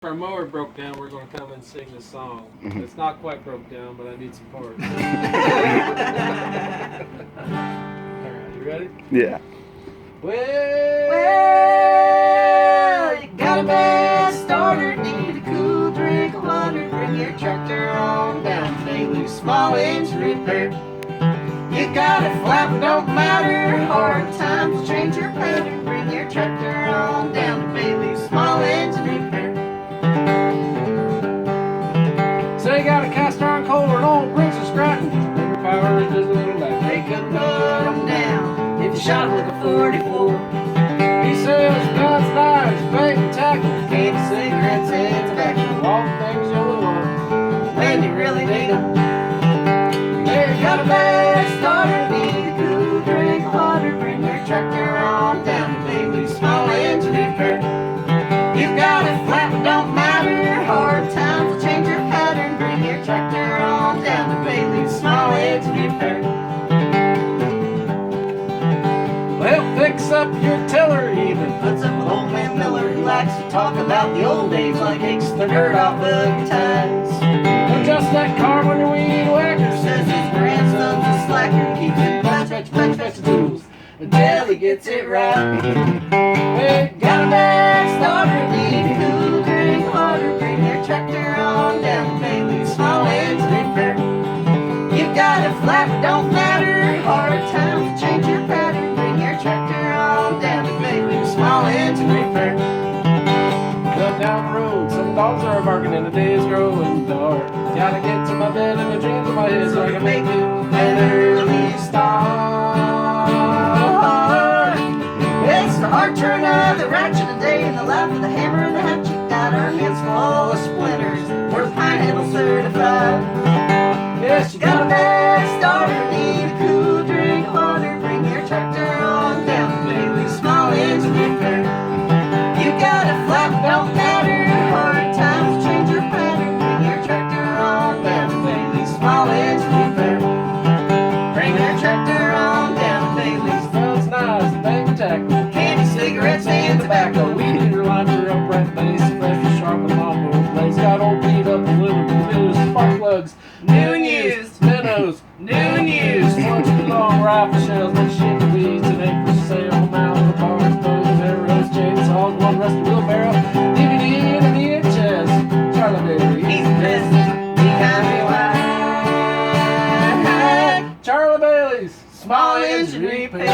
If our mower broke down, we're going to come and sing this song. It's not quite broke down, but I need some parts. Alright, you ready? Yeah. Well, you got a bad starter, need a cool drink of water, bring your tractor on down to Bailey's Small Engine Repair. You got a flat, but don't matter, hard times change your pattern, bring your tractor on down to Bailey's Small Engine Repair. So you got a cast iron culvert on bricks and scratching, your power is just a little less. They could put them down if you shot it with a 44. He sells guns, knives, bait and tackle, Candy, cigarettes, and tobacco, all the things you'll want. when you really need them. Yeah, you got a bad starter, need a cool drink of water, bring your tractor on down to Bailey's Small Engine Repair. You've got a flat, but don't matter, hard times will change your pattern, bring your tractor on down to Bailey's Small Engine Repair. Well, fix up your tiller even. Puts up with old man Miller, who likes to talk about the old days like aches the dirt off of your tires. Adjust that car when your weed whacker. Says his grandson's a slacker, keeps it fetch tools until he gets it right. Hey, Got a bad starter, need a cool drink of water, bring your tractor on down to Bailey's Small Engine Repair. You've got a flat, but don't matter, hard times will change your pattern, bring your tractor on down to Bailey's Small Engine Repair. come down the road, some dogs are barking and the day is growing dark. Gotta get to my bed and the dreams in my head so I can make it An early start. It's the hard turn of the ratchet today, and the life of the hammer and the hatchet. Got our hands full of splinters, we're pineapple certified. Yes, you got a bad starter, need a cool drink of water, bring your tractor on down to Bailey's Small Engine Repair. You got a flat, but don't matter, hard times change your pattern, bring your tractor on down to Bailey's Small Engine Repair. Bring your tractor on down to Bailey's. Smells nice, baby tackle. Candy, cigarettes, and tobacco. We need your line for upright base, fresh and sharp and lawnmower blades. Got old beat up aluminum news, spark plugs, New and used, minnows, new and used. 20 long rifle shells, and shit weeds, and ain't for sale. Mount the bars, bows, and arrows, chainsaws, one rusty wheelbarrow, DVD and a VHS. Charlie Bailey, He's the best, he kinda wide. Charlie Bailey's Small Engine Repair.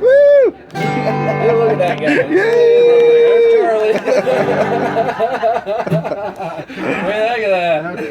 Woo! Hey, look at that guy. There's Charlie. Man, look at that.